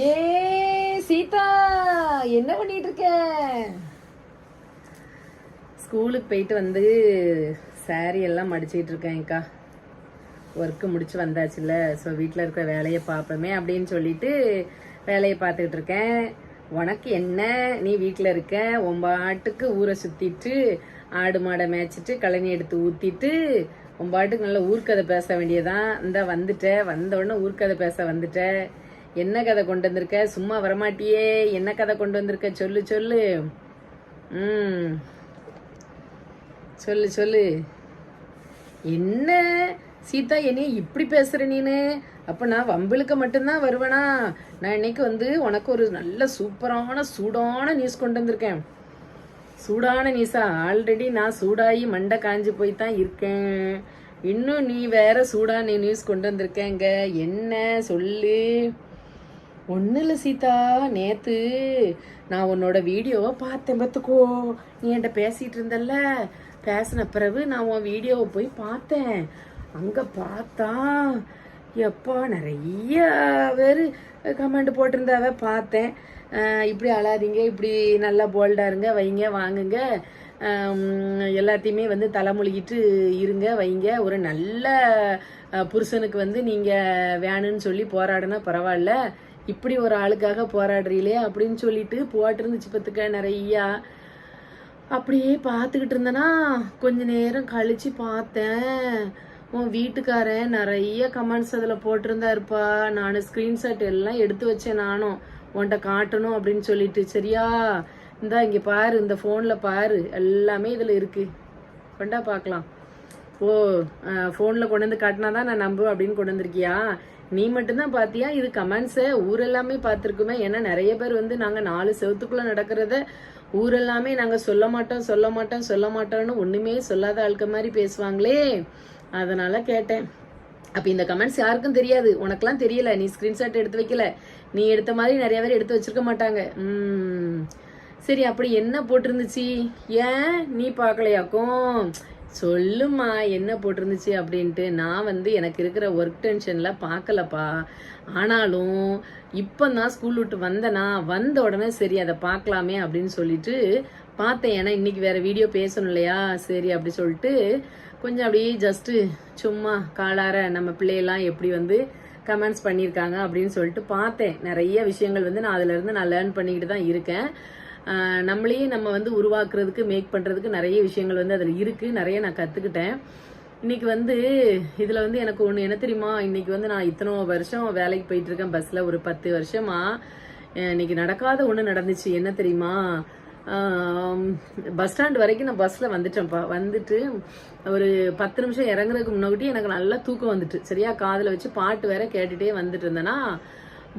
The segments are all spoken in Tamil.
ஏ சீதா, என்ன பண்ணிட்டு இருக்க? ஸ்கூலுக்கு போயிட்டு வந்து சாரி எல்லாம் மடிச்சிட்டு இருக்கேன்க்கா. ஒர்க்கு முடிச்சு வந்தாச்சுல்ல, ஸோ வீட்டில் இருக்கிற வேலையை பார்ப்போமே அப்படின்னு சொல்லிட்டு வேலையை பார்த்துக்கிட்டு இருக்கேன். உனக்கு என்ன, நீ வீட்டில் இருக்க, ஒம்பாட்டுக்கு ஊரை சுற்றிட்டு ஆடு மாடை மேய்ச்சிட்டு கழனி எடுத்து ஊற்றிட்டு ஒம்பாட்டுக்கு நல்லா ஊர்க்கதை பேச வேண்டியதான். இந்த வந்துட்டேன், வந்த உடனே ஊர்க்கதை பேச வந்துட்டேன். என்ன கதை கொண்டு வந்திருக்க? சும்மா வரமாட்டியே, என்ன கதை கொண்டு வந்திருக்க? சொல்லு சொல்லு. சொல்லு சொல்லு. என்ன சீதா, என்னைய இப்படி பேசுற நீனு? அப்ப நான் வம்பிழுக்க மட்டும்தான் வருவேனா? நான் இன்னைக்கு வந்து உனக்கு ஒரு நல்ல சூப்பரான சூடான நியூஸ் கொண்டு வந்திருக்கேன். சூடான நியூஸா? ஆல்ரெடி நான் சூடாகி மண்டை காஞ்சி போய் தான் இருக்கேன். இன்னும் நீ வேற சூடான நியூஸ் கொண்டு வந்திருக்கேங்க. என்ன சொல்லு? ஒன்றும் இல்லை சீதா, நேற்று நான் உன்னோட வீடியோவை பார்த்தேன். பார்த்துக்கோ, நீ என்கிட்ட பேசிகிட்டு இருந்தல்ல, பேசின பிறகு நான் உன் வீடியோவை போய் பார்த்தேன். அங்கே பார்த்தா எப்பா நிறைய பேர் கமெண்ட் போட்டிருந்தாவ பார்த்தேன். இப்படி அழாதீங்க, இப்படி நல்லா போல்டாக இருங்க, வைங்க வாங்குங்க, எல்லாத்தையுமே வந்து தலைமொழிகிட்டு இருங்க வைங்க, ஒரு நல்ல புருஷனுக்கு வந்து நீங்கள் வேணும்னு சொல்லி போராடினா பரவாயில்ல, இப்படி ஒரு ஆளுக்காக போராடுறீங்களே அப்படின்னு சொல்லிட்டு போட்டிருந்துச்சு பார்த்துக்க நிறையா. அப்படியே பார்த்துக்கிட்டு இருந்தேன்னா கொஞ்ச நேரம் கழிச்சு பார்த்தேன், உன் வீட்டுக்காரன் நிறைய கமெண்ட்ஸ் அதில் போட்டிருந்தா இருப்பா. நான் ஸ்க்ரீன்ஷாட் எல்லாம் எடுத்து வச்சேன், நானும் உன்கிட்ட காட்டணும் அப்படின்னு சொல்லிட்டு. சரியா, இந்தா இங்கே பாரு, இந்த ஃபோனில் பாரு, எல்லாமே இதில் இருக்கு, கொண்டா பார்க்கலாம். ஓ, ஃபோனில் கொண்டு வந்து காட்டினா தான் நான் நம்புவேன் அப்படின்னு கொண்டு வந்திருக்கியா? நீ மட்டும்தான் பார்த்தியா? இது கமெண்ட்ஸை ஊரெல்லாமே பார்த்துருக்குமே. ஏன்னா நிறைய பேர் வந்து நாங்கள் 4 செவத்துக்குள்ளே நடக்கிறத ஊரெல்லாமே நாங்கள் சொல்ல மாட்டோம் சொல்ல மாட்டோம் சொல்ல மாட்டோம்னு ஒன்றுமே சொல்லாத ஆட்க மாதிரி பேசுவாங்களே, அதனால கேட்டேன். அப்போ இந்த கமெண்ட்ஸ் யாருக்கும் தெரியாது, உனக்கெல்லாம் தெரியல, நீ ஸ்க்ரீன்ஷாட் எடுத்து வைக்கல, நீ எடுத்த மாதிரி நிறைய பேர் எடுத்து வச்சிருக்க மாட்டாங்க. சரி, அப்படி என்ன போட்டிருந்துச்சு? ஏன் நீ பார்க்கலையாக்கும்? சொல்லுமா என்ன போட்டிருந்துச்சு அப்படின்ட்டு. நான் வந்து எனக்கு இருக்கிற ஒர்க் டென்ஷனில் பார்க்கலப்பா. ஆனாலும் இப்போ தான் ஸ்கூல் விட்டு வந்தேனா, வந்த உடனே சரி அதை பார்க்கலாமே அப்படின்னு சொல்லிட்டு பார்த்தேன். ஏன்னா இன்னைக்கு வேற வீடியோ பேசணும் இல்லையா, சரி அப்படி சொல்லிட்டு கொஞ்சம் அப்படியே ஜஸ்ட்டு சும்மா காலார நம்ம பிள்ளையெல்லாம் எப்படி வந்து கமெண்ட்ஸ் பண்ணியிருக்காங்க அப்படின்னு சொல்லிட்டு பார்த்தேன். நிறைய விஷயங்கள் வந்து நான் அதுலேருந்து நான் லேர்ன் பண்ணிக்கிட்டு தான் இருக்கேன். நம்மளையே நம்ம வந்து உருவாக்குறதுக்கு, மேக் பண்ணுறதுக்கு நிறைய விஷயங்கள் வந்து அதில் இருக்குது, நிறைய நான் கற்றுக்கிட்டேன். இன்னைக்கு வந்து இதில் வந்து எனக்கு ஒன்று என்ன தெரியுமா, இன்னைக்கு வந்து நான் இத்தனை வருஷம் வேலைக்கு போயிட்டு இருக்கேன் பஸ்ஸில், ஒரு 10 வருஷமா இன்னைக்கு நடக்காத ஒன்று நடந்துச்சு. என்ன தெரியுமா, பஸ் ஸ்டாண்ட் வரைக்கும் நான் பஸ்ஸில் வந்துட்டேன்ப்பா. வந்துட்டு ஒரு 10 நிமிஷம் இறங்குறதுக்கு முன்னாடி எனக்கு நல்லா தூக்கம் வந்துட்டு. சரியா, காதில் வச்சு பாட்டு வேற கேட்டுகிட்டே வந்துட்டு இருந்தேன்னா,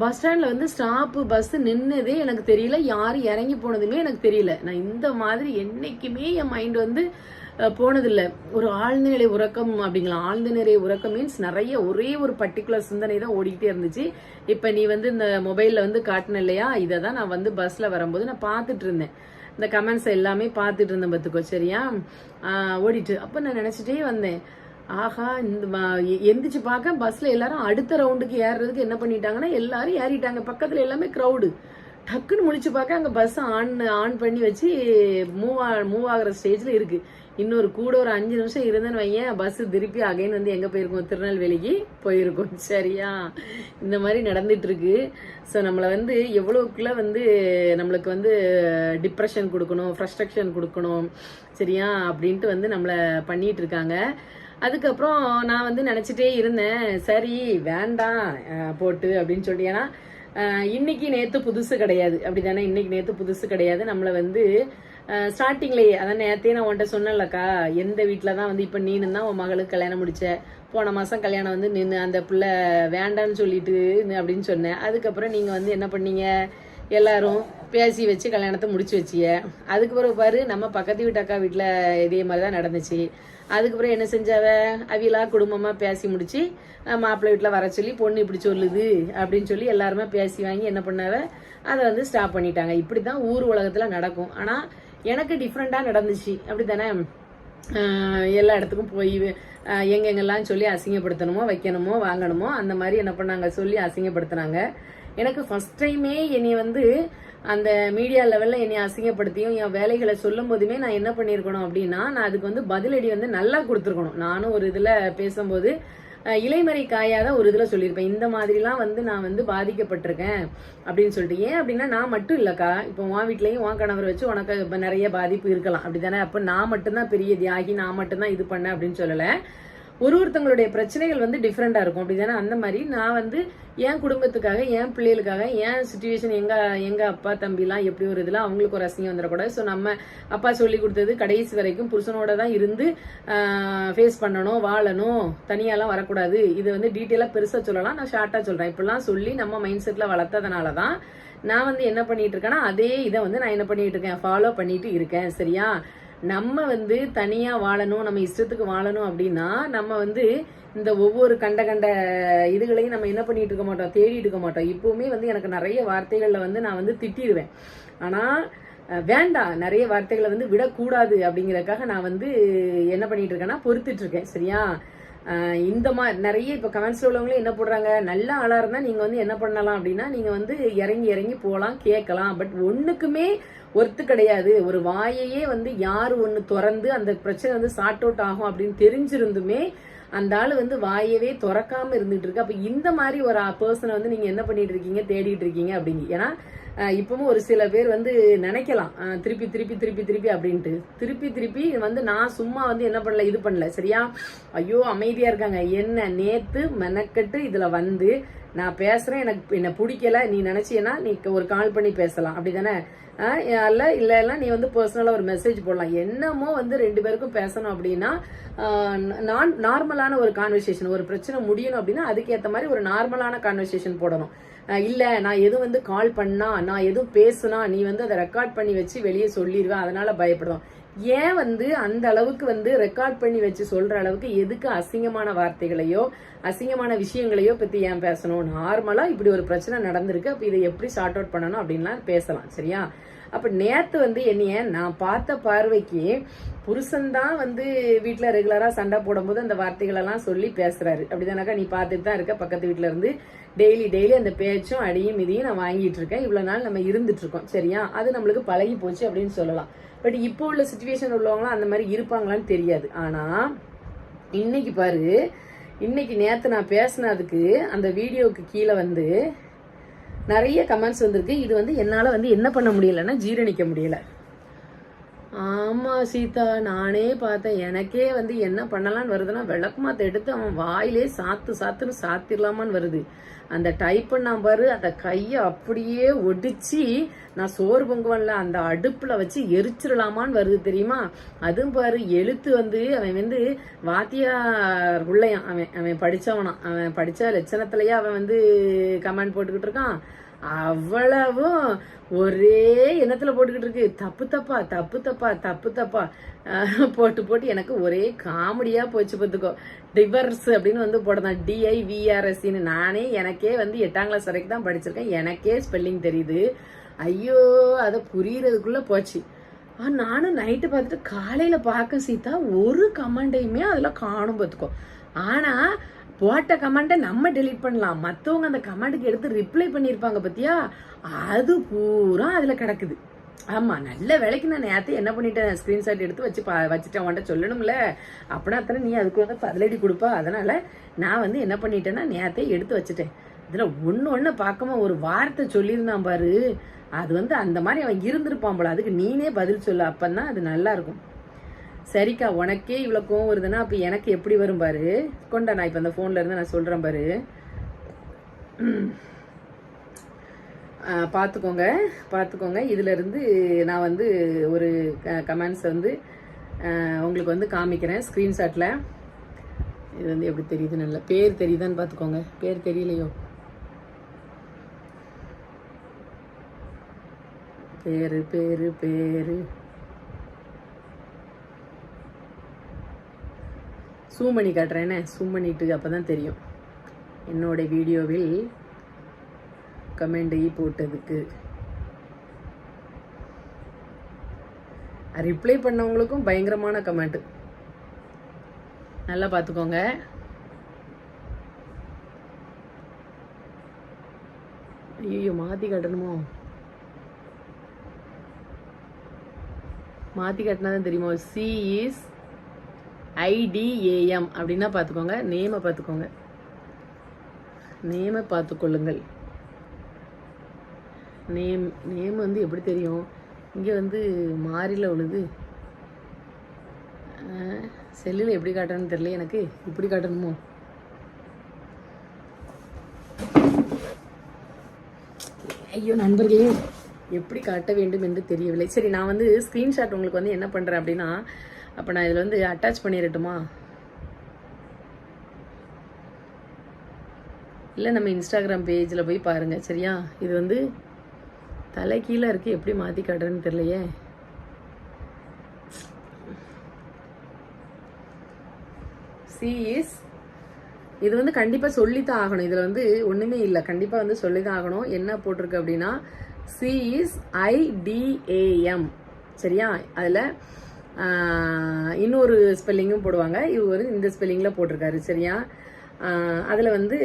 பஸ் ஸ்டாண்டில் வந்து ஸ்டாப்பு பஸ்ஸு நின்னதே எனக்கு தெரியல, யார் இறங்கி போனதுமே எனக்கு தெரியல. நான் இந்த மாதிரி என்னைக்குமே என் மைண்ட் வந்து போனதில்லை. ஒரு ஆழ்ந்த நிலை உறக்கம் அப்படிங்களா, ஆழ்ந்த நிலை உறக்கம் மீன்ஸ் நிறைய ஒரே ஒரு பர்டிகுலர் சிந்தனை தான் ஓடிக்கிட்டே இருந்துச்சு. இப்போ நீ வந்து இந்த மொபைலில் வந்து காட்டின இல்லையா, இதை தான் நான் வந்து பஸ்ஸில் வரும்போது நான் பார்த்துட்டு இருந்தேன். இந்த கமெண்ட்ஸ் எல்லாமே பார்த்துட்டு இருந்தேன் பார்த்துக்கோ. சரியா, ஓடிட்டு அப்போ நான் நினச்சிட்டே வந்தேன், ஆஹா இந்த எந்திரிச்சு பார்க்க பஸ்ல எல்லாரும் அடுத்த ரவுண்டுக்கு ஏறுறதுக்கு என்ன பண்ணிட்டாங்கன்னா எல்லாரும் ஏறிட்டாங்க. பக்கத்துல எல்லாமே க்ரௌடு. டக்குன்னு முழிச்சு பார்க்க அங்கே பஸ் ஆன் பண்ணி வச்சு மூவ் ஆகிற ஸ்டேஜில் இருக்கு. இன்னொரு கூட ஒரு 5 நிமிஷம் இருந்தேன்னு வையன், பஸ் திருப்பி அகைன் வந்து எங்கே போயிருக்கோம், திருநெல்வேலிக்கு போயிருக்கோம். சரியா, இந்த மாதிரி நடந்துட்டு இருக்கு. ஸோ நம்மளை வந்து எவ்வளோக்குள்ள வந்து நம்மளுக்கு வந்து டிப்ரெஷன் கொடுக்கணும், ஃப்ரஸ்ட்ரேஷன் கொடுக்கணும், சரியா அப்படின்ட்டு வந்து நம்மளை பண்ணிட்டு இருக்காங்க. அதுக்கப்புறம் நான் வந்து நினச்சிட்டே இருந்தேன், சரி வேண்டாம் போட்டு அப்படின்னு சொல்லிட்டு. ஏன்னா இன்னைக்கு நேற்று புதுசு கிடையாது, அப்படி தானே, இன்னைக்கு நேற்று புதுசு கிடையாது. நம்மளை வந்து ஸ்டார்டிங்லேயே, அதான் நேற்றே நான் உன்ட்ட சொன்னேன்லக்கா, எந்த வீட்டில் தான் வந்து இப்போ நீனு தான் உன் மகளுக்கு கல்யாணம் முடிச்ச, போன மாதம் கல்யாணம் வந்து நின்று அந்த பிள்ளை வேண்டான்னு சொல்லிட்டு அப்படின்னு சொன்னேன். அதுக்கப்புறம் நீங்கள் வந்து என்ன பண்ணீங்க, எல்லாரும் பேசி வச்சு கல்யாணத்தை முடிச்சு வச்சிய. அதுக்கு பிறகு பாரு, நம்ம பக்கத்து வீட்டு அக்கா வீட்டில் இதே மாதிரி தான் நடந்துச்சு. அதுக்கப்புறம் என்ன செஞ்சாவ, அவிலா குடும்பமாக பேசி முடிச்சு மாப்பிள்ளை வீட்டில் வர சொல்லி பொண்ணு இப்படி சொல்லுது அப்படின்னு சொல்லி எல்லாருமே பேசி வாங்கி என்ன பண்ணாவ, அதை வந்து ஸ்டாப் பண்ணிட்டாங்க. இப்படி தான் ஊர் உலகத்தில் நடக்கும். ஆனால் எனக்கு டிஃப்ரெண்ட்டாக நடந்துச்சு, அப்படி தானே. எல்லா இடத்துக்கும் போய் எங்கெங்கெல்லாம் சொல்லி அசிங்கப்படுத்தணுமோ, வைக்கணுமோ, வாங்கணுமோ அந்த மாதிரி என்ன பண்ணாங்க சொல்லி அசிங்கப்படுத்தினாங்க. எனக்கு ஃபர்ஸ்ட் டைமே என்னை வந்து அந்த மீடியா லெவல்ல என்னை அசிங்கப்படுத்தியும் என் வேலைகளை சொல்லும் போதுமே நான் என்ன பண்ணியிருக்கணும் அப்படின்னா, நான் அதுக்கு வந்து பதிலடி வந்து நல்லா கொடுத்துருக்கணும். நானும் ஒரு இதுல பேசும்போது இலைமறை காயாத ஒரு இதுல சொல்லியிருப்பேன், இந்த மாதிரிலாம் வந்து நான் வந்து பாதிக்கப்பட்டிருக்கேன் அப்படின்னு சொல்லிட்டு. ஏன் அப்படின்னா நான் மட்டும் இல்லக்கா, இப்போ உன் வீட்லயும் உன் கணவர் வச்சு உனக்கு இப்ப நிறைய பாதிப்பு இருக்கலாம் அப்படித்தானே. அப்ப நான் மட்டும்தான் பெரிய தியாகி, நான் மட்டும்தான் இது பண்ணேன் அப்படின்னு சொல்லல. ஒருத்தங்களுடைய பிரச்சனைகள் வந்து டிஃப்ரெண்டா இருக்கும் அப்படிதானே. அந்த மாதிரி நான் வந்து என் குடும்பத்துக்காக, என் பிள்ளைகளுக்காக, என் சுச்சுவேஷன், எங்க அப்பா தம்பிலாம் எப்படி ஒரு இதுல அவங்களுக்கு ஒரு அசிங்கம் வந்துடக்கூடாது. ஸோ நம்ம அப்பா சொல்லி கொடுத்தது கடைசி வரைக்கும் புருஷனோட தான் இருந்து ஃபேஸ் பண்ணணும், வாழணும், தனியாலாம் வரக்கூடாது. இது வந்து டீட்டெயிலா பெருசா சொல்லலாம், நான் ஷார்ட்டா சொல்றேன். இப்படிலாம் சொல்லி நம்ம மைண்ட் செட்ல வளர்த்ததுனாலதான் நான் வந்து என்ன பண்ணிட்டு இருக்கேன்னா, அதே இதை வந்து நான் என்ன பண்ணிட்டு இருக்கேன், ஃபாலோ பண்ணிட்டு இருக்கேன். சரியா? நம்ம வந்து தனியா வாழணும், நம்ம இஷ்டத்துக்கு வாழணும் அப்படின்னா நம்ம வந்து இந்த ஒவ்வொரு கண்ட இதுகளையும் நம்ம என்ன பண்ணிட்டு இருக்க மாட்டோம், தேடிட்டு இருக்க மாட்டோம். இப்பவுமே வந்து எனக்கு நிறைய வார்த்தைகள்ல வந்து நான் வந்து திட்டிடுவேன். ஆனா வேண்டாம், நிறைய வார்த்தைகளை வந்து விடக்கூடாது அப்படிங்கறதுக்காக நான் வந்து என்ன பண்ணிட்டு இருக்கேன்னா பொறுத்துட்டு இருக்கேன். சரியா? இந்த மாதிரி நிறைய இப்ப கமெண்ட்ஸ்ல உள்ளவங்களே என்ன போடுறாங்க, நல்ல ஆளா இருந்தா நீங்க வந்து என்ன பண்ணலாம் அப்படின்னா, நீங்க வந்து இறங்கி போலாம், கேட்கலாம். பட் ஒண்ணுக்குமே ஒர்த்து கிடையாது. ஒரு வாயையே வந்து யாரு ஒண்ணு திறந்து அந்த பிரச்சனை வந்து சார்ட் அவுட் ஆகும் அப்படின்னு தெரிஞ்சிருந்துமே அந்த ஆளு வந்து வாயவே திறக்காம இருந்துட்டு இருக்கு. அப்ப இந்த மாதிரி ஒரு பர்சனை வந்து நீங்க என்ன பண்ணிட்டு இருக்கீங்க, தேடிட்டு இருக்கீங்க அப்படிங்க. ஏன்னா இப்பவும் ஒரு சில பேர் வந்து நினைக்கலாம் திருப்பி அப்படின்ட்டு. திருப்பி வந்து நான் சும்மா வந்து என்ன பண்ணல, இது பண்ணல. சரியா? ஐயோ அமைதியா இருக்காங்க. என்ன நேத்து மெனக்கட்டு இதுல வந்து நான் பேசுறேன், எனக்கு என்ன பிடிக்கல, நீ நினைச்சீன்னா நீ ஒரு கால் பண்ணி பேசலாம் அப்படிதானே. இல்ல நீ வந்து பர்சனலா ஒரு மெசேஜ் போடலாம். என்னமோ வந்து ரெண்டு பேருக்கும் பேசணும் அப்படின்னா நார்மலான ஒரு கான்வர்சேஷன், ஒரு பிரச்சனை முடியணும் அப்படின்னா அதுக்கேற்ற மாதிரி ஒரு நார்மலான கான்வர்சேஷன் போடணும். இல்ல நான் எதுவும் வந்து கால் பண்ணா, நான் எதுவும் பேசுனா நீ வந்து அதை ரெக்கார்ட் பண்ணி வச்சு வெளியே சொல்லிடுவேன், அதனால பயப்படுறோம். ஏன் வந்து அந்த அளவுக்கு வந்து ரெக்கார்ட் பண்ணி வச்சு சொல்ற அளவுக்கு எதுக்கு அசிங்கமான வார்த்தைகளையோ அசிங்கமான விஷயங்களையோ பத்தி ஏன் பேசணும்? நார்மலா இப்படி ஒரு பிரச்சனை நடந்திருக்கு, அப்ப இதை எப்படி சார்ட் அவுட் பண்ணணும் அப்படின்லாம் பேசலாம். சரியா? அப்ப நேத்து வந்து என்னைய நான் பார்த்த பார்வைக்கு புருஷன் தான் வந்து வீட்டுல ரெகுலரா சண்டை போடும்போது அந்த வார்த்தைகள் எல்லாம் சொல்லி பேசுறாரு அப்படிதானாக்கா. நீ பார்த்துட்டு தான் இருக்க, பக்கத்து வீட்டுல இருந்து டெய்லி அந்த பேச்சும் அடியும் இதையும் நான் வாங்கிட்டு இருக்கேன். இவ்வளவு நாள் நம்ம இருந்துட்டு இருக்கோம். சரியா? அது நம்மளுக்கு பழகி போச்சு அப்படின்னு சொல்லலாம். பட் இப்போ உள்ள சிச்சுவேஷன் உள்ளவங்களாம் அந்த மாதிரி இருப்பாங்களான்னு தெரியாது. ஆனா இன்னைக்கு பாரு, இன்னைக்கு நேத்து நான் பேசினதுக்கு அந்த வீடியோவுக்கு கீழே வந்து நிறைய கமெண்ட்ஸ் வந்திருக்கு. இது வந்து என்னால வந்து என்ன பண்ண முடியலன்னா ஜீரணிக்க முடியல. ஆமா சீதா, நானே பார்த்தேன். எனக்கே வந்து என்ன பண்ணலான்னு வருதுன்னா, விளக்குமாத்த எடுத்து அவன் வாயிலே சாத்துன்னு சாத்திரலாமான்னு வருது. அந்த டைப் பண்ணா பாரு, அந்த கையை அப்படியே ஒடிச்சு நான் சோறு பொங்குவன்ல அந்த அடுப்புல வச்சு எரிச்சிடலாமான்னு வருது தெரியுமா. அதுவும் பாரு, எழுத்து வந்து அவன் வந்து வாத்தியார் உள்ளையான், அவன் படிச்சவனா, அவன் படிச்ச லட்சணத்திலேயே அவன் வந்து கமெண்ட் போட்டுக்கிட்டு இருக்கான். அவ்வளவும் ஒரே எண்ணத்துல போட்டுக்கிட்டு இருக்கு, தப்பு தப்பா போட்டு எனக்கு ஒரே காமெடியா போச்சு. பார்த்துக்கோ, டிவர்ஸ் அப்படின்னு வந்து போடுதான், DIVRS. நானே எனக்கே வந்து 8ஆம் கிளாஸ் வரைக்கும் தான் படிச்சிருக்கேன், எனக்கே ஸ்பெல்லிங் தெரியுது. ஐயோ, அதை புரியறதுக்குள்ள போச்சு. நானும் நைட்டு பார்த்துட்டு காலையில பார்க்க சீதா, ஒரு கமெண்டையுமே அதுல காணும். பார்த்துக்கோ. ஆனா போட்ட கமெண்ட்டை நம்ம டெலீட் பண்ணலாம், மற்றவங்க அந்த கமெண்ட்டுக்கு எடுத்து ரிப்ளை பண்ணியிருப்பாங்க பத்தியா, அது பூரா அதுல கிடக்குது. ஆமா, நல்ல வேலைக்கு நான் நேரத்தை என்ன பண்ணிட்டேன், ஸ்கிரீன்ஷாட் எடுத்து வச்சுட்டேன். உன்ட்ட சொல்லணும்ல, அப்படின்னா அத்தனை நீ அதுக்கு வந்து பதிலடி கொடுப்பா. அதனால நான் வந்து என்ன பண்ணிட்டேன்னா நேரத்தை எடுத்து வச்சுட்டேன். இதுல ஒண்ணு பார்க்காம ஒரு வார்த்தை சொல்லியிருந்தான் பாரு, அது வந்து அந்த மாதிரி அவன் இருந்திருப்பான் போல. அதுக்கு நீனே பதில் சொல்லு, அப்பந்தான் அது நல்லா இருக்கும். சரிக்கா, உனக்கே இவ்வளவு கோவம் வருதுன்னா அப்ப எனக்கு எப்படி வரும் பாரு. கொண்டா, நான் இப்ப அந்த போன்ல இருந்து நான் சொல்றேன் பாரு, பாத்துக்கோங்க. இதுல இருந்து நான் வந்து ஒரு கமெண்ட்ஸ் வந்து உங்களுக்கு வந்து காமிக்கிறேன் ஸ்கிரீன்ஷாட்ல. இது வந்து எப்படி தெரியுது, நல்ல பேர் தெரியுதான்னு பாத்துக்கோங்க. பேர் தெரியலையோ, பேரு ஜூம் பண்ணி காட்டுறேன்னு, ஜூம் பண்ணிட்டு அப்பதான் தெரியும். என்னோட வீடியோவில் கமெண்ட் போட்டதுக்கு ரிப்ளை பண்ணவங்களுக்கும் பயங்கரமான கமெண்ட், நல்லா பார்த்துக்கோங்க. ஐயோ மாற்றி காட்டணுமோ? மாற்றி காட்டினா தான் தெரியுமோ? சி இஸ் IDAM அப்படின்னா பார்த்துக்கோங்க. நேமை பார்த்துக்கோங்க, நேமை பார்த்துக்கொள்ளுங்கள். நேம் வந்து எப்படி தெரியும்? இங்கே வந்து மாறில உழுது. செல்லில் எப்படி காட்டணும்னு தெரியல எனக்கு. இப்படி காட்டணுமோ? ஐயோ நண்பர்களே, எப்படி காட்ட வேண்டும் என்று தெரியவில்லை. சரி, நான் வந்து ஸ்க்ரீன்ஷாட் உங்களுக்கு வந்து என்ன பண்ணுறேன் அப்படின்னா, அப்போ நான் இதில் வந்து அட்டாச் பண்ணிடட்டுமா? இல்லை, நம்ம இன்ஸ்டாகிராம் பேஜில் போய் பாருங்கள். சரியா? இது வந்து தலை கீழே இருக்குது, எப்படி மாற்றி காட்டுறேன்னு தெரியலையே. சிஇஸ் இது வந்து கண்டிப்பாக சொல்லித்தான் ஆகணும். இதில் வந்து ஒன்றுமே இல்லை, கண்டிப்பாக வந்து சொல்லித்தான் ஆகணும். என்ன போட்டிருக்கு அப்படின்னா சிஇஸ் IDAM. சரியா? அதில் இன்னொரு ஸ்பெல்லிங்கும் போடுவாங்க. இவர் இந்த ஸ்பெல்லிங்கில் போட்டிருக்காரு. சரியா? அதில் வந்து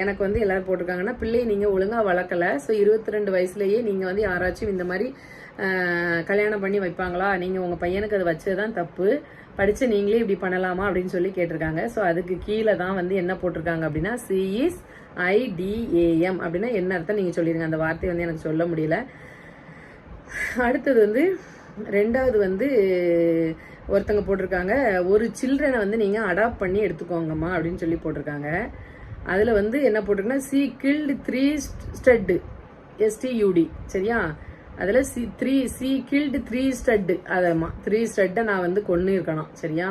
எனக்கு வந்து எல்லோரும் போட்டிருக்காங்கன்னா, பிள்ளையை நீங்கள் ஒழுங்காக வளர்க்கலை. ஸோ 22 வயசுலேயே நீங்கள் வந்து யாராச்சும் இந்த மாதிரி கல்யாணம் பண்ணி வைப்பாங்களா? நீங்கள் உங்கள் பையனுக்கு அது வச்சது தான் தப்பு. படித்து நீங்களே இப்படி பண்ணலாமா அப்படின்னு சொல்லி கேட்டிருக்காங்க. ஸோ அதுக்கு கீழே தான் வந்து என்ன போட்டிருக்காங்க அப்படின்னா சிஇஸ் IDAM அப்படின்னா என்ன அர்த்தம் நீங்கள் சொல்லிடுங்க. அந்த வார்த்தை வந்து எனக்கு சொல்ல முடியல. அடுத்தது வந்து ரெண்டாவது வந்து ஒருத்தங்க போட்டிருக்காங்க, ஒரு சில்ட்ரனை வந்து நீங்கள் அடாப்ட் பண்ணி எடுத்துக்கோங்கம்மா அப்படின்னு சொல்லி போட்டிருக்காங்க. அதில் வந்து என்ன போட்டிருக்குன்னா சி கில்டு 3 ஸ்டட் STUD. சரியா? அதில் சி கில்டு 3 ஸ்டட். அதம்மா 3 ஸ்டட்டை நான் வந்து கொன்று இருக்கணும். சரியா?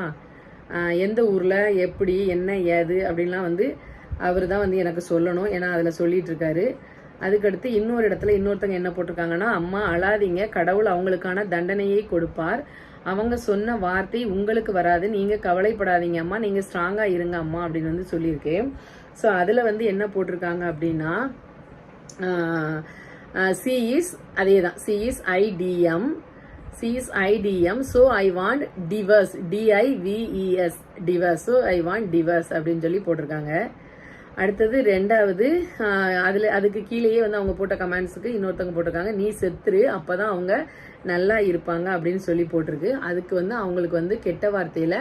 எந்த ஊரில் எப்படி என்ன ஏது அப்படின்லாம் வந்து அவர் தான் வந்து எனக்கு சொல்லணும். ஏன்னா அதில் சொல்லிட்டு இருக்காரு. அதுக்கடுத்து இன்னொரு இடத்துல இன்னொருத்தங்க என்ன போட்டிருக்காங்கன்னா, அம்மா அழாதீங்க, கடவுள் அவங்களுக்கான தண்டனையை கொடுப்பார். அவங்க சொன்ன வார்த்தை உங்களுக்கு வராது, நீங்கள் கவலைப்படாதீங்க அம்மா, நீங்கள் ஸ்ட்ராங்காக இருங்க அம்மா அப்படின்னு வந்து சொல்லியிருக்கேன். ஸோ அதில் வந்து என்ன போட்டிருக்காங்க அப்படின்னா சிஇஸ் அதே தான், சிஇஸ் IDM. So I want divorce, DIVES divorce. So I want divorce அப்படின்னு சொல்லி போட்டிருக்காங்க. அடுத்தது ரெண்டாவது அதுக்கு கீழேயே வந்து அவங்க போட்ட கமெண்ட்ஸுக்கு இன்னொருத்தவங்க போட்டிருக்காங்க, நீ செத்துரு அப்போதான் அவங்க நல்லா இருப்பாங்க அப்படின்னு சொல்லி போட்டிருக்கு. அதுக்கு வந்து அவங்களுக்கு வந்து கெட்ட வார்த்தையில்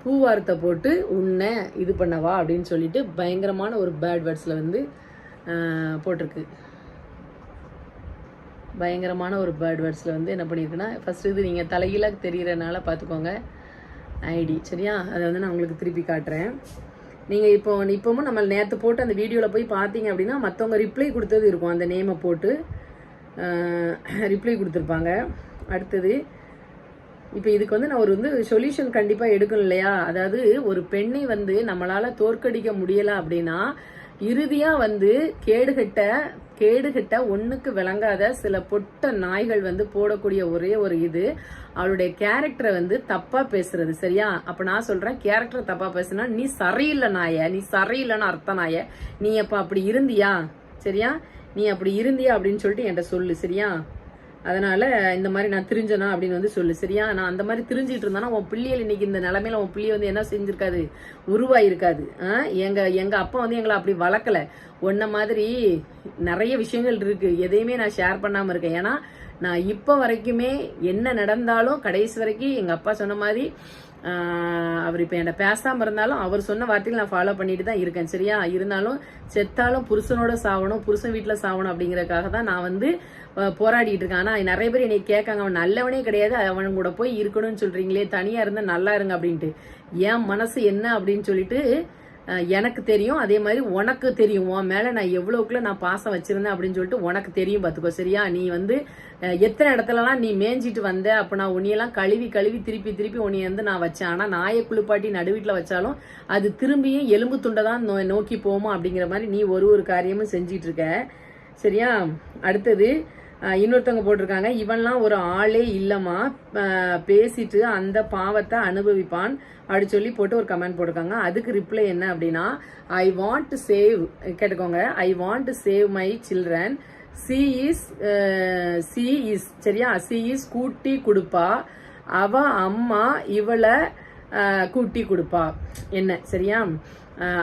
பூ வார்த்தை போட்டு உன்னை இது பண்ணவா அப்படின்னு சொல்லிட்டு பயங்கரமான ஒரு பேட் வேர்ட்ஸில் வந்து போட்டிருக்கு. பயங்கரமான ஒரு பேர்ட் வேர்ட்ஸில் வந்து என்ன பண்ணியிருக்குன்னா, ஃபஸ்ட்டு இது நீங்கள் தலைகீழாக தெரிகிறனால பார்த்துக்கோங்க ஐடி. சரியா? அதை வந்து நான் உங்களுக்கு திருப்பி காட்டுறேன். நீங்கள் இப்போவும் நம்ம நேற்று போட்டு அந்த வீடியோவில் போய் பார்த்தீங்க அப்படின்னா மற்றவங்க ரிப்ளை கொடுத்தது இருக்கும், அந்த நேமை போட்டு ரிப்ளை கொடுத்துருப்பாங்க. அடுத்தது இப்போ இதுக்கு வந்து நான் ஒரு சொல்யூஷன் கண்டிப்பாக எடுக்கணும் இல்லையா? அதாவது ஒரு பெண்ணை வந்து நம்மளால் தோற்கடிக்க முடியலை அப்படின்னா இறுதியாக வந்து கேடுகட்ட ஒன்றுக்கு விளங்காத சில பொட்ட நாய்கள் வந்து போடக்கூடிய ஒரே ஒரு இது அவளுடைய கேரக்டரை வந்து தப்பா பேசுறது. சரியா? அப்ப நான் சொல்றேன், கேரக்டரை தப்பா பேசுனா நீ சரியில்லை நாய, நீ சரியில்லைன்னு அர்த்தம் நாய, நீ அப்ப அப்படி இருந்தியா? சரியா? நீ அப்படி இருந்தியா அப்படின்னு சொல்லிட்டு என்கிட்ட சொல்லு. சரியா? அதனால இந்த மாதிரி நான் திரிஞ்சனா அப்படின்னு வந்து சொல்லு. சரியா? நான் அந்த மாதிரி திரிஞ்சிட்டு இருந்தானா உன் பிள்ளைகள் இன்னைக்கு இந்த நிலைமையில உன் பிள்ளைய வந்து என்ன செஞ்சிருக்காது, உருவாயிருக்காது. எங்க அப்பா வந்து எங்களை அப்படி வளர்க்கல. உன்ன மாதிரி நிறைய விஷயங்கள் இருக்கு, எதையுமே நான் ஷேர் பண்ணாம இருக்கேன். ஏன்னா நான் இப்போ வரைக்குமே என்ன நடந்தாலும் கடைசி வரைக்கும் எங்க அப்பா சொன்ன மாதிரி அவர் இப்போ என்கிட்ட பேசாம இருந்தாலும் அவர் சொன்ன வார்த்தைகள் நான் ஃபாலோ பண்ணிட்டு தான் இருக்கேன். சரியா? இருந்தாலும் செத்தாலும் புருஷனோட சாவணும், புருஷன் வீட்டில் சாவணும் அப்படிங்கறதுக்காக தான் நான் வந்து போராடிட்டு இருக்கேன். ஆனா நிறைய பேர் என்னை கேட்காங்க, அவன் நல்லவனே கிடையாது, அவன் கூட போய் இருக்கணும்னு சொல்றீங்களே, தனியா இருந்தா நல்லா இருங்க அப்படின்ட்டு. என் மனசு என்ன அப்படின்னு சொல்லிட்டு எனக்கு தெரியும். அதே மாதிரி உனக்கு தெரியும், உன் மேல நான் எவ்வளவுக்குள்ள நான் பாசம் வச்சிருந்தேன் அப்படின்னு சொல்லிட்டு உனக்கு தெரியும். பாத்துக்கோ. சரியா? நீ வந்து எத்தனை இடத்துலலாம் நீ மேய்ஞ்சிட்டு வந்த, அப்ப நான் உன்னையெல்லாம் கழுவி திருப்பி உன்னைய வந்து நான் வச்சேன். ஆனா நாயை குளிப்பாட்டி நடுவீட்டுல வச்சாலும் அது திரும்பியும் எலும்பு துண்டை தான் நோக்கி போமா அப்படிங்கிற மாதிரி நீ ஒரு காரியமும் செஞ்சிட்டு இருக்க. சரியா? அடுத்தது இன்னொருத்தவங்க போட்டிருக்காங்க, இவன்லாம் ஒரு ஆளே இல்லம்மா, பேசிட்டு அந்த பாவத்தை அனுபவிப்பான் அப்படி சொல்லி போட்டு ஒரு கமெண்ட் போட்டிருக்காங்க. அதுக்கு ரிப்ளை என்ன அப்படின்னா, ஐ வாண்ட் டு சேவ், கேட்டுக்கோங்க, I want to save my children, C is சரியா? சி இஸ் கூட்டி கொடுப்பா, அவ அம்மா இவளை கூட்டி கொடுப்பா என்ன, சரியா?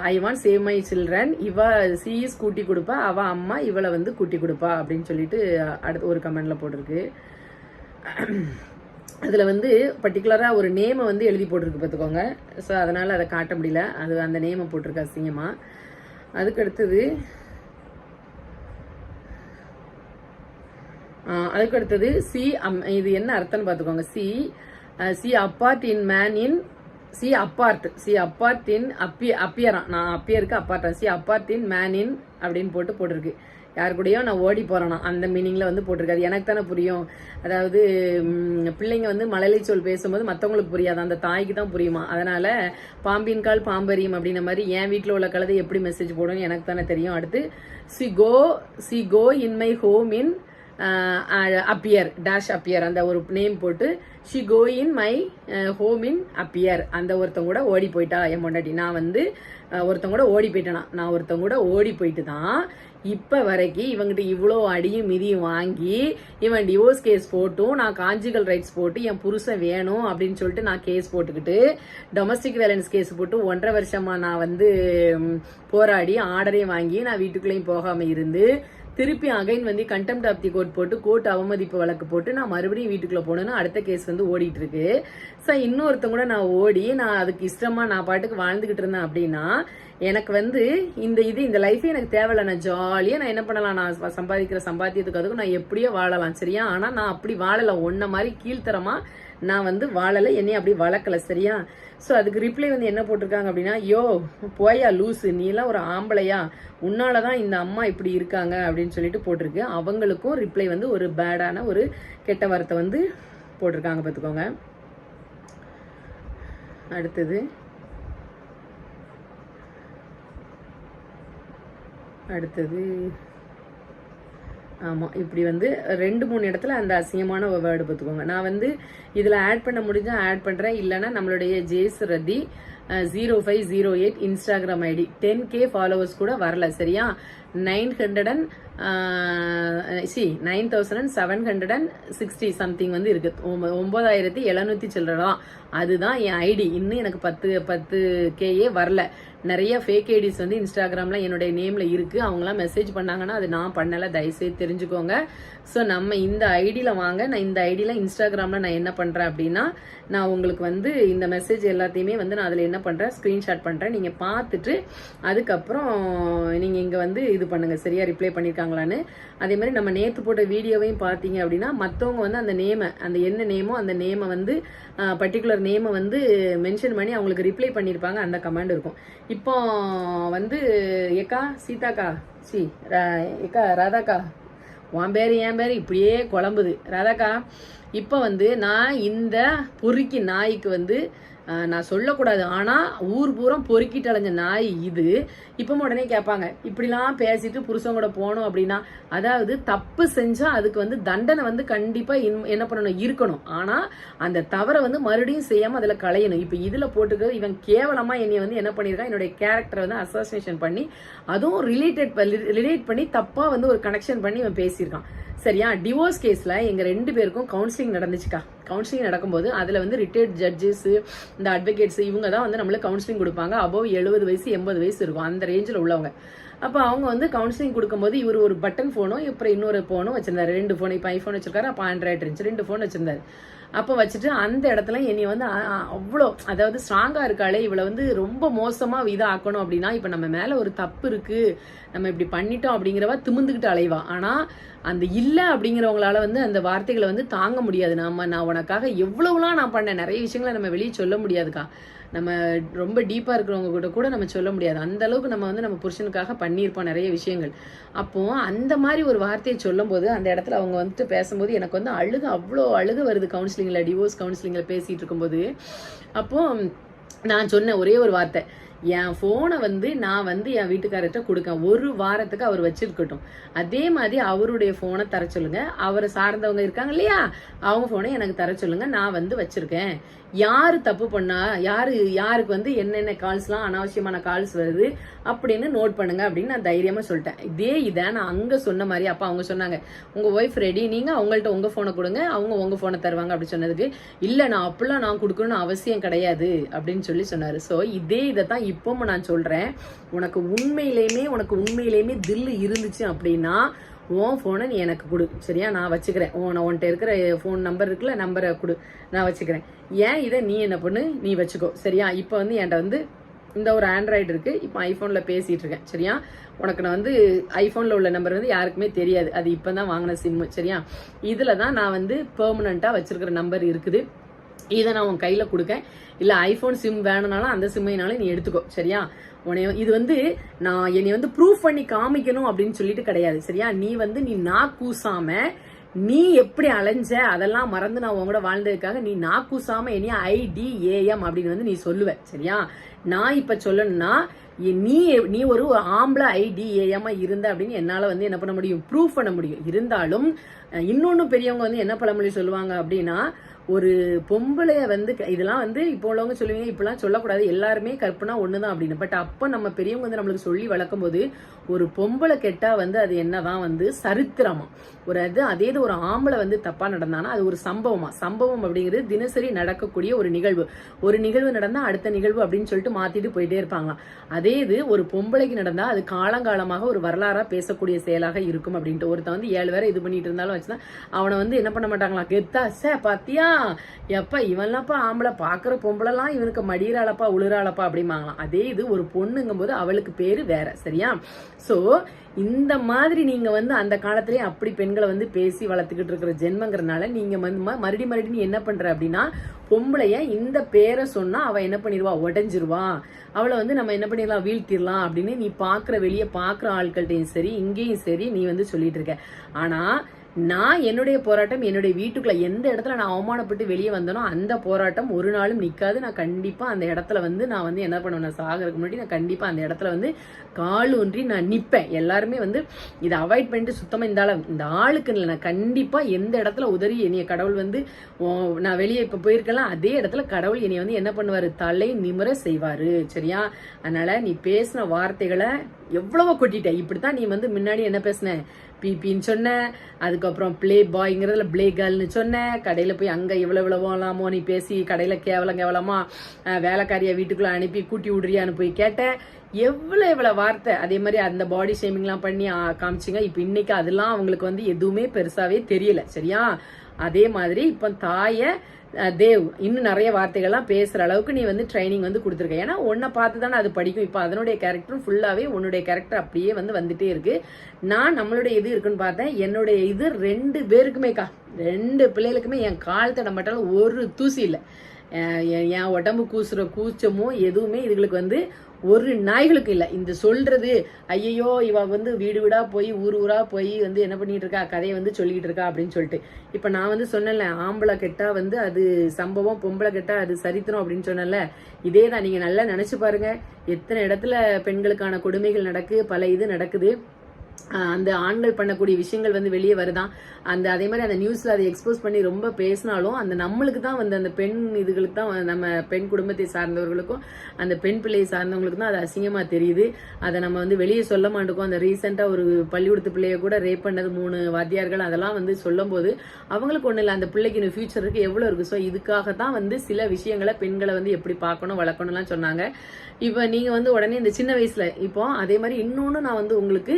I want save my children, இவ சிஇஸ் கூட்டி கொடுப்பா, அவ அம்மா இவளை வந்து கூட்டி கொடுப்பா அப்படின்னு சொல்லிட்டு அடுத்து ஒரு கமெண்ட்ல போட்டிருக்கு. அதில் வந்து பர்டிகுலராக ஒரு நேமை வந்து எழுதி போட்டிருக்கு பார்த்துக்கோங்க. ஸோ அதனால் அதை காட்ட முடியல, அது அந்த நேமை போட்டிருக்கு அசிங்கமாக. அதுக்கு அடுத்தது சி இது என்ன அர்த்தம்னு பார்த்துக்கோங்க. C apart in man in C apart in அப்பியரா, நான் அப்பியருக்கு அப்பார்ட்டா, C apart in man in அப்படின்னு போட்டிருக்கு. யார் கூடயோ நான் ஓடி போறேனா அந்த மீனிங்ல வந்து போட்டிருக்காது. எனக்கு தானே புரியும். அதாவது பிள்ளைங்க வந்து மழலை சொல் பேசும்போது மற்றவங்களுக்கு புரியாது, அந்த தாய்க்கு தான் புரியுமா. அதனால பாம்பின் கால் பாம்பரியும் அப்படின்ன மாதிரி என் வீட்டில் உள்ள கழுதை எப்படி மெசேஜ் போடும் எனக்கு தானே தெரியும். அடுத்து she go in my home in appear dash appear அந்த ஒரு நேம் போட்டு she go in my home in appear, அந்த ஒருத்தங்க கூட ஓடி போயிட்டா என் பொண்டாட்டி. நான் வந்து ஒருத்தங்க கூட ஓடி போயிட்டேனா, நான் ஒருத்தங்க கூட ஓடி போயிட்டு தான் இப்போ வரைக்கும் இவங்கிட்ட இவ்வளோ அடியும் மிதியும் வாங்கி இவன் டிவோர்ஸ் கேஸ் போட்டும் நான் கான்ஜுகல் ரைட்ஸ் போட்டு என் புருஷன் வேணும் அப்படின்னு சொல்லிட்டு நான் கேஸ் போட்டுக்கிட்டு டொமஸ்டிக் வயலன்ஸ் கேஸ் போட்டு 1.5 வருஷமா நான் வந்து போராடி ஆர்டரையும் வாங்கி நான் வீட்டுக்குள்ளேயும் போகாம இருந்து திருப்பி அகைன் வந்து கண்டெம்ட் ஆஃப் தி கோர்ட் போட்டு கோர்ட் அவமதிப்பு வழக்கு போட்டு நான் மறுபடியும் வீட்டுக்குள்ள போனேன்னு அடுத்த கேஸ் வந்து ஓடிட்டு இருக்கு. ஸோ இன்னொருத்தங்க கூட நான் ஓடி நான் அதுக்கு இஷ்டமா நான் பாட்டுக்கு வாழ்ந்துகிட்டு இருந்தேன் அப்படின்னா எனக்கு வந்து இந்த லைஃபே எனக்கு தேவையில்ல. நான் ஜாலியா நான் என்ன பண்ணலாம், நான் சம்பாதிக்கிற சம்பாத்தியத்துக்கு அதுக்கும் நான் எப்படியோ வாழலாம், சரியா? ஆனா நான் அப்படி வாழல, ஒன்ன மாதிரி கீழ்த்தரமா நான் வந்து வாழலை, என்னையும் அப்படி வளர்க்கல, சரியா? ஸோ அதுக்கு ரிப்ளை வந்து என்ன போட்டிருக்காங்க அப்படின்னா, யோ போயா லூசு, நீ எல்லாம் ஒரு ஆம்பளையா, உன்னாலதான் இந்த அம்மா இப்படி இருக்காங்க அப்படின்னு சொல்லிட்டு போட்டிருக்கு. அவங்களுக்கும் ரிப்ளை வந்து ஒரு பேடான ஒரு கெட்ட வார்த்தை வந்து போட்டிருக்காங்க பார்த்துக்கோங்க. அடுத்தது ஆமாம், இப்படி வந்து 2-3 இடத்துல அந்த அசிங்கமான வேர்டு பார்த்துக்கோங்க. நான் வந்து இதில் ஆட் பண்ண முடிஞ்சால் ஆட் பண்ணுறேன், இல்லைன்னா நம்மளுடைய ஜேஸ் ரதி 0508 இன்ஸ்டாகிராம் ஐடி 10K ஃபாலோவர்ஸ் கூட வரல, சரியா? 9,760 சம்திங் வந்து இருக்கு, 9,700 சில்லறதான். அதுதான் என் ஐடி. இன்னும் எனக்கு 10Kயே வரல. நிறைய ஃபேக் ஐடிஸ் வந்து இன்ஸ்டாகிராம்ல என்னுடைய நேம்ல இருக்கு. அவங்களாம் மெசேஜ் பண்ணாங்கன்னா அது நான் பண்ணல, தயவுசெய்து தெரிஞ்சுக்கோங்க. ஸோ நம்ம இந்த ஐடியில வாங்க. நான் இந்த ஐடியில இன்ஸ்டாகிராம்ல நான் என்ன பண்றேன் அப்படின்னா, நான் உங்களுக்கு வந்து இந்த மெசேஜ் எல்லாத்தையுமே வந்து நான் அதில் என்ன பண்றேன், ஸ்கிரீன்ஷாட் பண்றேன். நீங்க பார்த்துட்டு அதுக்கப்புறம் நீங்க இங்க வந்து இது பண்ணுங்க, சரியா? ரிப்ளை பண்ணிருக்காங்களான்னு. அதே மாதிரி நம்ம நேற்று போட்ட வீடியோவையும் பார்த்தீங்க அப்படின்னா மற்றவங்க வந்து அந்த நேமை, அந்த என்ன நேமோ அந்த நேமை வந்து பர்டிகுலர் நேமை வந்து மென்ஷன் பண்ணி அவங்களுக்கு ரிப்ளை பண்ணியிருப்பாங்க, அந்த கமெண்ட் இருக்கும். இப்போ வந்து ஏக்கா சீதாக்கா ஏக்கா ராதாக்கா, உன் பேரு என் பேரு இப்படியே குழம்புது ராதாக்கா. இப்போ வந்து நான் இந்த பொறுக்கி நாய்க்கு வந்து நான் சொல்லக்கூடாது, ஆனா ஊர் பூரா பொறுக்கிட்டு அலைஞ்ச நாய் இது. இப்போ உடனே கேட்பாங்க, இப்படிலாம் பேசிட்டு புருஷன் கூட போனோம் அப்படின்னா, அதாவது தப்பு செஞ்சா அதுக்கு வந்து தண்டனை வந்து கண்டிப்பா என்ன பண்ணணும், இருக்கணும். ஆனா அந்த தவறை வந்து மறுபடியும் செய்யாம அதுல களையணும். இப்ப இதுல போட்டுக்கிறது இவன் கேவலமா என்னை வந்து என்ன பண்ணிருக்கான், என்னுடைய கேரக்டரை வந்து அசோசியேஷன் பண்ணி அதுவும் ரிலேட் பண்ணி தப்பா வந்து ஒரு கனெக்ஷன் பண்ணி இவன் பேசியிருக்கான், சரியா? டிவோர்ஸ் கேஸ்ல எங்க 2 பேருக்கும் கவுன்சிலிங் நடந்துச்சுக்கா. கவுன்சிலிங் நடக்கும்போது அதுல வந்து ரிட்டையர்ட் ஜட்ஜஸ், இந்த அட்வொகேட்ஸ், இவங்க தான் வந்து நம்மளுக்கு கவுன்சிலிங் கொடுப்பாங்க. அபவ் 70 வயசு 80 வயசு இருக்கும், அந்த ரேஞ்சில் உள்ளவங்க. அப்போ அவங்க வந்து கவுன்சிலிங் கொடுக்கும்போது இவர் ஒரு பட்டன் ஃபோனும் அப்புறம் இன்னொரு ஃபோனும் வச்சிருந்தாரு. 2 ஃபோன், இப்போ ஐஃபோன் வச்சிருக்காரு, அப்போ ஆண்ட்ராய்டு இருந்துச்சு, 2 ஃபோன் வச்சிருந்தாரு. அப்போ வச்சுட்டு அந்த இடத்துல என்னை வந்து அவ்வளோ, அதாவது ஸ்ட்ராங்கா இருக்காளே இவளை வந்து ரொம்ப மோசமா இதாக்கணும் அப்படின்னா, இப்போ நம்ம மேல ஒரு தப்பு இருக்கு, நம்ம இப்படி பண்ணிட்டோம் அப்படிங்கிறவா திமுந்துக்கிட்டு அலைவா. ஆனா அந்த இல்லை அப்படிங்கிறவங்களால வந்து அந்த வார்த்தைகளை வந்து தாங்க முடியாது. நான் உனக்காக எவ்வளவுலாம் நான் பண்ணேன், நிறைய விஷயங்களை நம்ம வெளியே சொல்ல முடியாதுக்கா. நம்ம ரொம்ப டீப்பா இருக்கிறவங்க கூட நம்ம சொல்ல முடியாது. அந்த அளவுக்கு நம்ம வந்து நம்ம புருஷனுக்காக பண்ணியிருப்போம் நிறைய விஷயங்கள். அப்போ அந்த மாதிரி ஒரு வார்த்தையை சொல்லும் போது அந்த இடத்துல அவங்க வந்துட்டு பேசும்போது எனக்கு வந்து அவ்வளோ அழுக வருது. கவுன்சிலிங்ல, டிவோர்ஸ் கவுன்சிலிங்ல பேசிட்டு இருக்கும்போது அப்போ நான் சொன்ன ஒரே ஒரு வார்த்தை, என் போனை வந்து நான் வந்து என் வீட்டுக்காரர்கிட்ட கொடுக்கேன், 1 வாரத்துக்கு அவர் வச்சிருக்கட்டும். அதே மாதிரி அவருடைய போனை தர சொல்லுங்க, அவரை சார்ந்தவங்க இருக்காங்க இல்லையா, அவங்க போனை எனக்கு தர சொல்லுங்க, நான் வந்து வச்சிருக்கேன். யாரு தப்பு பண்ணா, யாருக்கு வந்து என்னென்ன கால்ஸ்லாம் அனாவசியமான கால்ஸ் வருது அப்படின்னு நோட் பண்ணுங்க அப்படின்னு நான் தைரியமா சொல்லிட்டேன். இதை நான் அங்க சொன்ன மாதிரி அப்ப அவங்க சொன்னாங்க, உங்க ஒய்ஃப் ரெடி, நீங்க அவங்கள்ட்ட உங்க போனை கொடுங்க, அவங்க உங்க போனை தருவாங்க அப்படி சொன்னதுக்கு, இல்ல நான் அப்படிலாம் நான் கொடுக்கணும்னு அவசியம் கிடையாது அப்படின்னு சொல்லி சொன்னாரு. ஸோ இதைத்தான் இப்பவும் நான் சொல்றேன், உனக்கு உண்மையிலேயுமே தில்லு இருந்துச்சு அப்படின்னா உன் போனை நீ எனக்கு கொடு, சரியா, நான் வச்சுக்கிறேன். உன்கிட்ட இருக்கிற போன் நம்பர் இருக்குல்ல, நம்பரை கொடு, நான் வச்சுக்கிறேன். ஏன் இதை நீ என்ன பண்ணு, நீ வச்சுக்கோ, சரியா. இப்போ வந்து என்கிட்ட வந்து இந்த ஒரு ஆண்ட்ராய்டு இருக்கு, இப்போ ஐபோன்ல பேசிட்டு இருக்கேன், சரியா. உனக்கு நான் வந்து ஐபோன்ல உள்ள நம்பர் வந்து யாருக்குமே தெரியாது, அது இப்பதான் வாங்கின சிம்மு, சரியா. இதுல தான் நான் வந்து பெர்மனண்டா வச்சிருக்கிற நம்பர் இருக்குது. இதை நான் உன் கையில கொடுக்கேன். இல்ல ஐபோன் சிம் வேணும்னாலும் அந்த சிம்மைனாலும் நீ எடுத்துக்கோ, சரியா. இது வந்து நான் என்னை வந்து ப்ரூஃப் பண்ணி காமிக்கணும் அப்படின்னு சொல்லிட்டு கிடையாது, சரியா. நீ கூசாம நீ எப்படி அலைஞ்ச அதெல்லாம் மறந்து நான் உங்களோட வாழ்ந்ததுக்காக நீ கூசாம என்னைய IDAM அப்படின்னு வந்து நீ சொல்லுவ, சரியா. நான் இப்ப சொல்லணும்னா நீ ஒரு ஆம்பளை IDAM இருந்த அப்படின்னு என்னால வந்து என்ன பண்ண முடியும், ப்ரூஃப் பண்ண முடியும். இருந்தாலும் இன்னொன்னு பெரியவங்க வந்து என்ன பழமொழி சொல்லுவாங்க அப்படின்னா, ஒரு பொம்பளைய வந்து இதெல்லாம் வந்து இப்போ உள்ளவங்க சொல்லுவீங்க, இப்பெல்லாம் சொல்லக்கூடாது, எல்லாருமே கற்பனா ஒண்ணுதான் அப்படின்னு. பட் அப்ப நம்ம பெரியவங்க வந்து நம்மளுக்கு சொல்லி வளர்க்கும் போது, ஒரு பொம்பளை கெட்டா வந்து அது என்னதான் வந்து சரித்திரமா அதே ஒரு ஆம்பளை வந்து தப்பா நடந்தானா அது ஒரு சம்பவம் அப்படிங்கிறது தினசரி நடக்கக்கூடிய ஒரு நிகழ்வு நடந்தா அடுத்த நிகழ்வு அப்படின்னு சொல்லிட்டு மாத்திட்டு போயிட்டே இருப்பாங்களாம். அதே இது ஒரு பொம்பளைக்கு நடந்தா அது காலங்காலமாக ஒரு வரலாறா பேசக்கூடிய செயலாக இருக்கும் அப்படின்ட்டு. ஒருத்தன் வந்து 7 பேரை இது பண்ணிட்டு இருந்தாலும் வச்சுதான் அவனை வந்து என்ன பண்ண மாட்டாங்களா, கெத்தா பாத்தியா எப்ப இவன்லாப்பா ஆம்பளை, பாக்குற பொம்பளைலாம் இவனுக்கு மடியிறாளப்பா உளுறாளப்பா அப்படிம்பாங்களாம். அதே இது ஒரு பொண்ணுங்கும் போது அவளுக்கு பேரு வேற, சரியா. சோ இந்த மாதிரி நீங்க வந்து அந்த காலத்திலேயே அப்படி பெண்களை வந்து பேசி வளர்த்துக்கிட்டு இருக்கிற ஜென்மங்கிறதுனால நீங்க மறுபடி நீ என்ன பண்ற அப்படின்னா, பொம்பளைய இந்த பேரை சொன்னா அவ என்ன பண்ணிடுவா, உடஞ்சிருவா, அவளை வந்து நம்ம என்ன பண்ணிடலாம், வீழ்த்திடலாம் அப்படின்னு நீ வெளியே பாக்குற ஆட்கள்கிட்டையும் சரி இங்கேயும் சரி நீ வந்து சொல்லிட்டு இருக்க. ஆனா நான் என்னுடைய போராட்டம் என்னுடைய வீட்டுக்குள்ள எந்த இடத்துல நான் அவமானப்பட்டு வெளியே வந்தனோ அந்த போராட்டம் ஒரு நாளும் நிக்காது. நான் கண்டிப்பா அந்த இடத்துல வந்து நான் வந்து என்ன பண்ணுவேன், சாகிறதுக்கு முன்னாடி நான் கண்டிப்பா அந்த இடத்துல வந்து கால் ஊன்றி நான் நிப்பேன். எல்லாருமே வந்து இதை அவாய்ட் பண்ணிட்டு சுத்தமா இந்த ஆளுக்கு இல்லை, நான் கண்டிப்பா எந்த இடத்துல உதறி என்னைய கடவுள் வந்து நான் வெளியே இப்ப போயிருக்கலாம் அதே இடத்துல கடவுள் என்னைய வந்து என்ன பண்ணுவாரு, தலை நிமிர செய்வாரு, சரியா. அதனால நீ பேசின வார்த்தைகளை எவ்வளவோ கொட்டிட்ட. இப்படித்தான் நீ வந்து முன்னாடி என்ன பேசின, பிபின்னு சொன்ன, அதுக்கப்புறம் பிளே பாய்ங்கிறதுல பிளே கேர்ள்னு சொன்ன, கடையில போய் அங்க இவ்வளவுலாமோ நீ பேசி கடையில கேவலமா வேலைக்காரிய வீட்டுக்குள்ள அனுப்பி கூட்டி விடுறியான்னு போய் கேட்ட, எவ்வளவு வார்த்தை. அதே மாதிரி அந்த பாடி ஷேமிங்லாம் பண்ணி காமிச்சிங்க. இப்ப இன்னைக்கு அதெல்லாம் அவங்களுக்கு வந்து எதுவுமே பெருசாவே தெரியல, சரியா. அதே மாதிரி இப்ப தாய தேவ் இன்னும் நிறைய வார்த்தைகள்லாம் பேசுற அளவுக்கு நீ வந்து ட்ரைனிங் வந்து கொடுத்துருக்க. ஏன்னா உன்னை பார்த்து தானே அது படிக்கும். இப்ப அதனுடைய கேரக்டரும் ஃபுல்லாவே உன்னுடைய கேரக்டர் அப்படியே வந்து வந்துட்டே இருக்கு. நான் நம்மளுடைய இது இருக்குன்னு பார்த்தேன், என்னுடைய இது 2 பேருக்குமேக்கா, 2 பிள்ளைகளுக்குமே என் கால் தடம் பட்டாலும் ஒரு தூசி இல்லை. என் உடம்பு கூச்சமோ எதுவுமே இதுகளுக்கு வந்து ஒரு நாய்களுக்கு இல்லை. இந்த சொல்றது ஐயோ இவ வந்து வீடு வீடா போய் ஊரா போய் வந்து என்ன பண்ணிட்டு இருக்கா, கதையை வந்து சொல்லிட்டு இருக்கா அப்படின்னு சொல்லிட்டு. இப்ப நான் வந்து சொன்னேன்ல, ஆம்பளை கெட்டா வந்து அது சம்பவம், பொம்பளை கெட்டா அது சரித்திரம் அப்படின்னு சொன்னேன்ல. இதேதான் நீங்க நல்லா நினைச்சு பாருங்க, எத்தனை இடத்துல பெண்களுக்கான கொடுமைகள் பல இது நடக்குது. அந்த ஆண்கள் பண்ணக்கூடிய விஷயங்கள் வந்து வெளியே வருதான். அதே மாதிரி அந்த நியூஸ்ல அதை எக்ஸ்போஸ் பண்ணி ரொம்ப பேசினாலும் அந்த நம்மளுக்கு தான் வந்து அந்த பெண் இதுகளுக்கு தான், நம்ம பெண் குடும்பத்தை சார்ந்தவர்களுக்கும் அந்த பெண் பிள்ளையை சார்ந்தவங்களுக்கு தான் அது அசிங்கமா தெரியுது. அதை நம்ம வந்து வெளியே சொல்ல மாட்டோம். அந்த ரீசெண்டா ஒரு பள்ளிக்கூடத்து பிள்ளைய கூட ரேப் பண்ணது 3 வாத்தியார்கள், அதெல்லாம் வந்து சொல்லும் போது அவங்களுக்கு ஒண்ணு இல்லை, அந்த பிள்ளைக்கு இன்னும் ஃபியூச்சர் இருக்கு, எவ்வளவு இருக்கு. ஸோ இதுக்காக தான் வந்து சில விஷயங்களை பெண்களை வந்து எப்படி பார்க்கணும் வளர்க்கணும்லாம் சொன்னாங்க. இப்ப நீங்க வந்து உடனே இந்த சின்ன வயசுல இப்போ அதே மாதிரி இன்னொன்னு நான் வந்து உங்களுக்கு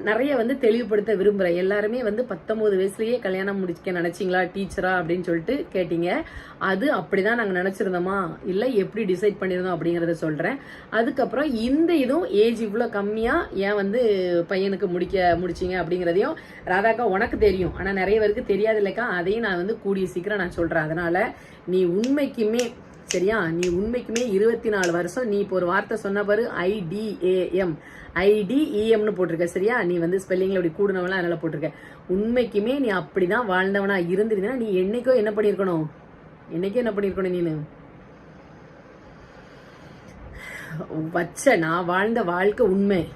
நிறைய வந்து தெளிவுபடுத்த விரும்புறேன். எல்லாருமே வந்து 19 வயசுலயே கல்யாணம் முடிக்க நினைச்சீங்களா டீச்சரா அப்படின்னு சொல்லிட்டு கேட்டீங்க. அது அப்படிதான் நாங்க நினைச்சிருந்தோமா இல்ல எப்படி டிசைட் பண்ணிருந்தோம் அப்படிங்கறத சொல்றேன். அதுக்கப்புறம் இந்த இதுவும் ஏஜ் இவ்வளவு கம்மியா ஏன் வந்து பையனுக்கு முடிச்சீங்க அப்படிங்கறதையும் ராதாக்கா உனக்கு தெரியும், ஆனா நிறைய பேருக்கு தெரியாது இல்லக்கா. அதையும் நான் வந்து கூடிய சீக்கிரம் நான் சொல்றேன். அதனால நீ உண்மைக்குமே சரியா, நீ உண்மைக்குமே 24 வருஷம் நீ இப்போ ஒரு வார்த்தை சொன்ன பாரு, IDEMனு போட்டிருக்க, சரியா. நீ வந்து ஸ்பெல்லிங்ல அப்படி கூடுனவெல்லாம் அதனால போட்டிருக்க. உண்மைக்குமே நீ அப்படிதான் வாழ்ந்தவனா இருந்திருந்தீங்கன்னா நீ என்னைக்கோ என்ன பண்ணிருக்கணும், நீனு நான் வாழ்ந்த வாழ்க்கை உண்மை.